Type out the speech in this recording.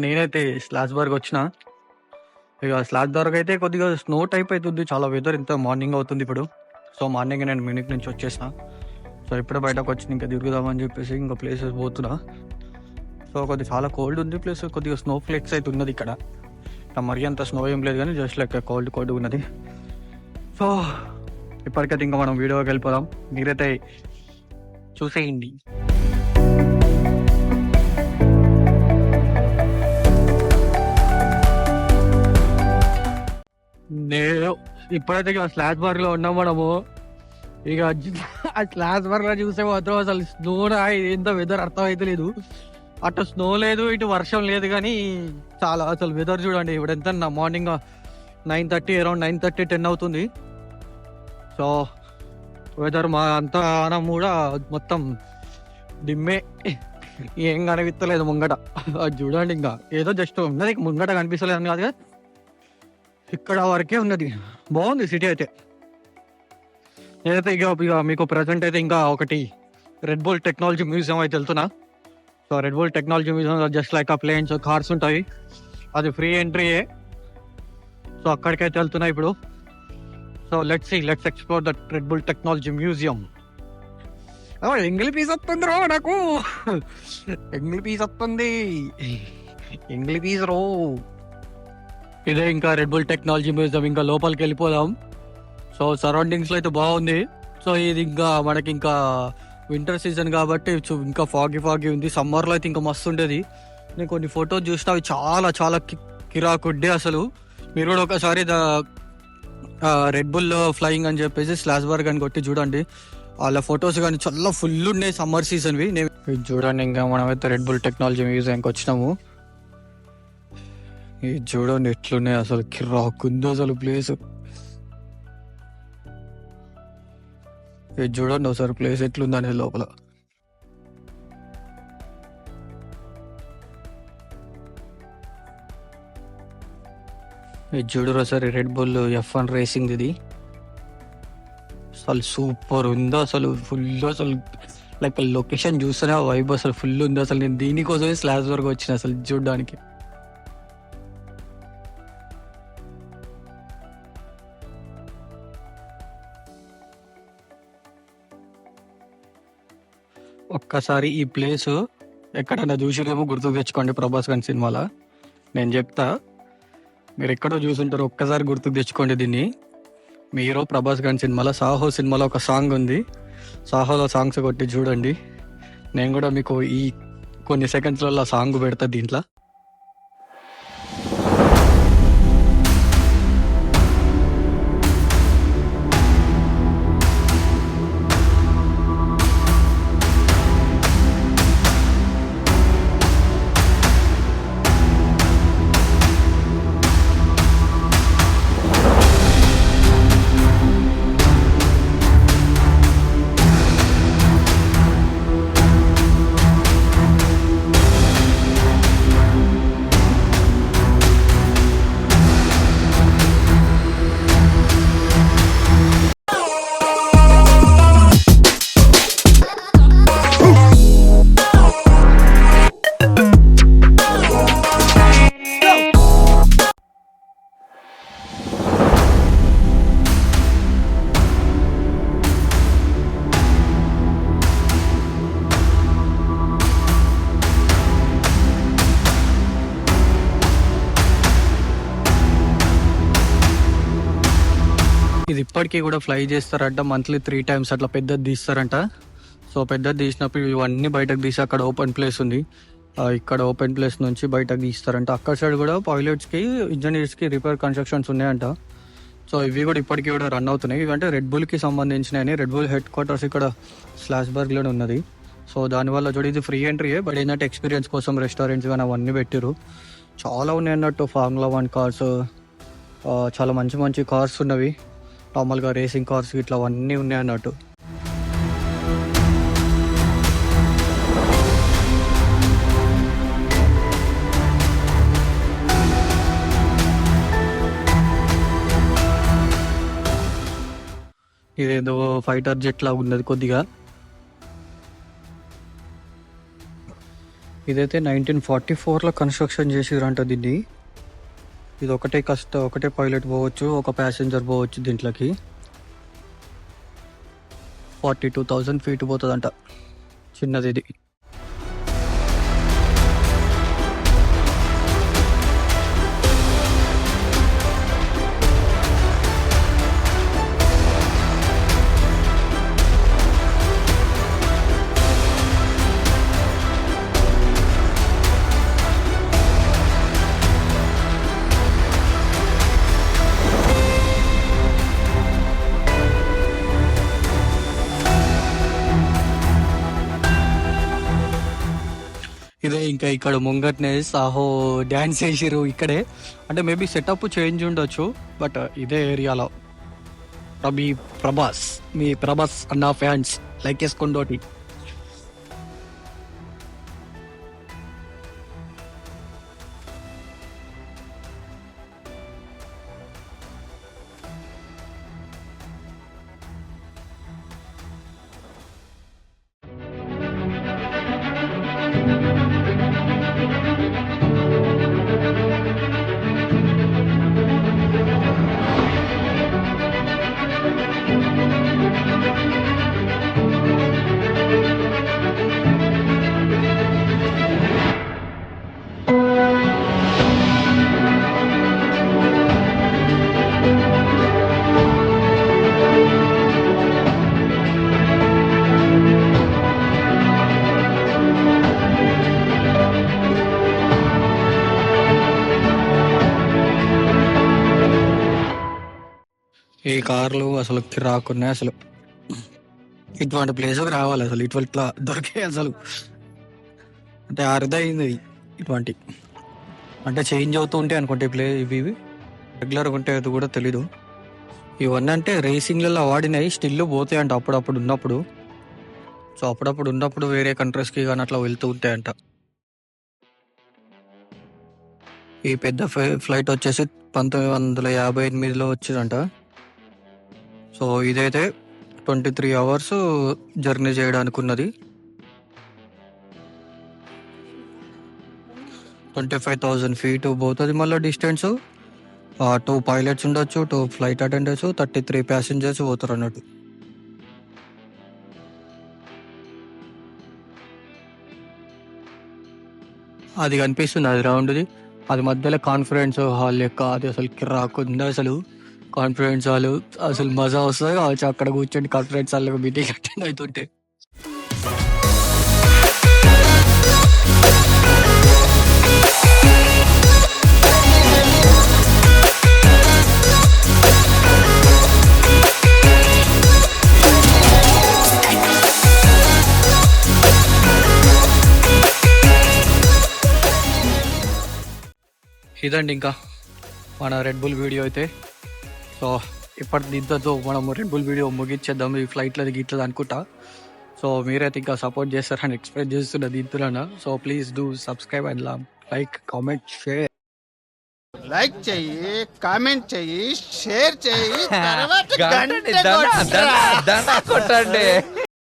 నేనైతే స్లాస్బర్గ్ వచ్చిన. స్లాస్బర్గ్ అయితే కొద్దిగా స్నో టైప్ అవుతుంది. చాలా వెదర్ ఇంత మార్నింగ్ అవుతుంది ఇప్పుడు. సో మార్నింగ్ నేను మ్యూనిక్ నుంచి వచ్చేసిన. సో ఇప్పుడే బయటకు వచ్చి ఇంకా తిరుగుదామని చెప్పేసి ఇంకా ప్లేసెస్ పోతున్నా. సో కొద్దిగా చాలా కోల్డ్ ఉంది, ప్లస్ కొద్దిగా స్నో ఫ్లేక్స్ అయితే ఉన్నది ఇక్కడ. మరీ అంత స్నో ఏం లేదు కానీ జస్ట్ లైక్ కోల్డ్ ఉన్నది. సో ఇప్పటికైతే ఇంకా మనం వీడియోకి వెళ్ళిపోదాం. మీరైతే చూసేయండి. నేను ఇప్పుడైతే ఇక స్లాస్బర్గ్లో ఉన్నాం మనము. ఇక ఆ స్లాస్బర్గ్లో చూసే మాత్రం అసలు స్నో ఎంత వెదర్ అర్థం అయితే లేదు. అటు స్నో లేదు, ఇటు వర్షం లేదు, కానీ చాలా అసలు వెదర్ చూడండి. ఇప్పుడు ఎంత మార్నింగ్ 9:30 అరౌండ్ 9:30 10 అవుతుంది. సో వెదర్ మా అంతా కూడా మొత్తం డిమ్మే, ఏం కనిపిస్తలేదు ముంగట. అది చూడండి, ఇంకా ఏదో జస్ట్ ఉన్నది ముంగట కనిపిస్తలేదు కాదు కదా, ఇక్కడ వరకే ఉన్నది. బాగుంది సిటీ అయితే. నేనైతే ఇక మీకు ప్రజెంట్ అయితే ఇంకా ఒకటి రెడ్ బుల్ టెక్నాలజీ మ్యూజియం అయితే వెళ్తున్నా. So red bull technology museum just like ఆ ప్లేన్స్, కార్స్ ఉంటాయి, అది ఫ్రీ ఎంట్రీయే. సో అక్కడికైతే వెళ్తున్నా ఇప్పుడు. So let's explore that red bull technology museum. ఎంగిలి పీస్ వస్తుంది రో నాకు, ఎంగిలి పీస్ వస్తుంది, ఎంగిలి పీస్ రో. ఇదే ఇంకా రెడ్ బుల్ టెక్నాలజీ మ్యూజియం. ఇంకా లోపలికి వెళ్ళిపోదాం. సో సరౌండింగ్స్లో అయితే బాగుంది. సో ఇది ఇంకా మనకి ఇంకా వింటర్ సీజన్ కాబట్టి ఇంకా ఫాగీ ఉంది. సమ్మర్లో అయితే ఇంకా మస్తు ఉండేది. నేను కొన్ని ఫొటోస్ చూస్తే అవి చాలా కిరాకుడ్డే అసలు. మీరు కూడా ఒకసారి రెడ్ బుల్ ఫ్లయింగ్ అని చెప్పేసి స్లాస్బర్గ్ అని కొట్టి చూడండి. వాళ్ళ ఫొటోస్ కానీ చాలా ఫుల్ ఉన్నాయి సమ్మర్ సీజన్వి. నేను చూడండి, ఇంకా మనమైతే రెడ్ బుల్ టెక్నాలజీ మ్యూజియంకి వచ్చినాము. ఇది చూడండి ఎట్లున్నాయి అసలు, కిరాకుందో అసలు ప్లేస్. ఇది చూడండి ఒకసారి ప్లేస్ ఎట్లుందనేది లోపల. ఇది చూడరు ఒకసారి రెడ్ బుల్ F1 రేసింగ్. ఇది అసలు సూపర్ ఉంది అసలు, ఫుల్ అసలు లైక్ లొకేషన్ చూస్తేనే వైబ్ అసలు ఫుల్ ఉంది. అసలు నేను దీనికోసమే స్లాస్బర్గ్ వచ్చిన అసలు చూడడానికి. ఒక్కసారి ఈ ప్లేస్ ఎక్కడైనా చూసినేమో గుర్తుకు తెచ్చుకోండి. ప్రభాస్ గారి సినిమాలో నేను చెప్తా, మీరు ఎక్కడో చూసుంటారు, ఒక్కసారి గుర్తుకు తెచ్చుకోండి దీన్ని. మీరు ప్రభాస్ గారి సినిమాలో సాహో సినిమాలో ఒక సాంగ్ ఉంది, సాహోలో సాంగ్స్ కొట్టి చూడండి. నేను కూడా మీకు ఈ కొన్ని సెకండ్స్లలో సాంగ్ పెడతా దీంట్లో. ఇది ఇప్పటికీ కూడా ఫ్లై చేస్తారంట, మంత్లీ 3 times అట్లా పెద్దది తీస్తారంట. సో పెద్దది తీసినప్పుడు ఇవన్నీ బయటకు తీసి అక్కడ ఓపెన్ ప్లేస్ ఉంది, ఇక్కడ ఓపెన్ ప్లేస్ నుంచి బయటకు తీస్తారంట. అక్కడ సైడ్ కూడా పైలట్స్కి, ఇంజనీర్స్కి రిపేర్ కన్స్ట్రక్షన్స్ ఉన్నాయంట. సో ఇవి కూడా ఇప్పటికీ కూడా రన్ అవుతున్నాయి. ఇవంటే రెడ్ బుల్కి సంబంధించినవి. రెడ్ బుల్ హెడ్ క్వార్టర్స్ ఇక్కడ స్లాస్బర్గ్లోనే ఉన్నది. సో దానివల్ల చూడ ఇది ఫ్రీ ఎంట్రీయే, బట్ ఏంటంటే ఎక్స్పీరియన్స్ కోసం రెస్టారెంట్స్ కానీ అవన్నీ పెట్టారు. చాలా ఉన్నాయి అన్నట్టు. ఫార్ములా 1 కార్స్, చాలా మంచి కార్స్ ఉన్నవి. నార్మల్గా రేసింగ్ కార్స్ ఇట్లా అవన్నీ ఉన్నాయి అన్నట్టు. ఇదేదో ఫైటర్ జెట్ లాగా ఉన్నది కొద్దిగా. ఇదైతే 1944లో కన్స్ట్రక్షన్ చేసిరంట దీన్ని. ఇది ఒకటే పైలట్ పోవచ్చు, ఒక ప్యాసింజర్ పోవచ్చు దీంట్లోకి. 42,000 ఫీట్ పోతుందంట, చిన్నది ఇది. ఇదే ఇంకా ఇక్కడ ముంగట్నే సాహో డ్యాన్స్ చేసిరు ఇక్కడే. అంటే మేబీ సెటప్ చేంజ్ ఉండొచ్చు, బట్ ఇదే ఏరియాలో మీ ప్రభాస్ అన్న ఫ్యాన్స్ లైక్ వేసుకోండి. ఈ కార్లు అసలు రాకున్నాయి. అసలు ఇటువంటి ప్లేస్కి రావాలి, అసలు ఇట్లా దొరికే అసలు. అంటే అరుదైంది ఇటువంటి, అంటే చేంజ్ అవుతూ ఉంటాయి అనుకుంటే ఇవి రెగ్యులర్గా ఉంటే అది కూడా తెలీదు. ఇవన్నీ అంటే రేసింగ్లలో వాడినాయి, స్టిల్ పోతాయంట అప్పుడప్పుడు ఉన్నప్పుడు. సో అప్పుడప్పుడు ఉన్నప్పుడు వేరే కంట్రీస్కి కానీ అట్లా వెళ్తూ ఉంటాయంట. ఈ పెద్ద ఫ్లైట్ వచ్చేసి 1958లో వచ్చిందంట. సో ఇదైతే 23 అవర్స్ జర్నీ చేయడానికి ఉన్నది. 25,000 ఫీట్ పోతుంది మళ్ళీ డిస్టెన్స్. 2 పైలట్స్ ఉండొచ్చు, 2 ఫ్లైట్ అటెండర్స్, 33 ప్యాసింజర్స్ పోతారు అన్నట్టు. అది కనిపిస్తుంది, అది రౌండ్ది. అది మధ్యలో కాన్ఫరెన్స్ హాల్ లెక్క, అది అసలు కిరాకుంది అసలు. కాన్ఫరెన్స్ హాల్ అసలు మజా వస్తుంది కావచ్చు అక్కడ కూర్చొని కాన్ఫరెన్స్ హాల్ మీటింగ్ అటెండ్ అవుతుంటే. ఇదండి ఇంకా మన రెడ్ బుల్ వీడియో అయితే. సో ఇప్పటి దీంతో మనం రెడ్ బుల్ వీడియో ముగించేద్దాం. ఈ ఫ్లైట్లో గిట్లది అనుకుంటా. సో మీరైతే ఇంకా సపోర్ట్ చేస్తారని ఎక్స్పెక్ట్ చేస్తున్న దీంతో. So please do subscribe and like, comment, share. Like చెయ్యి, కామెంట్ చెయ్యి, షేర్ చెయ్యి, తర్వాత కొట్టండి.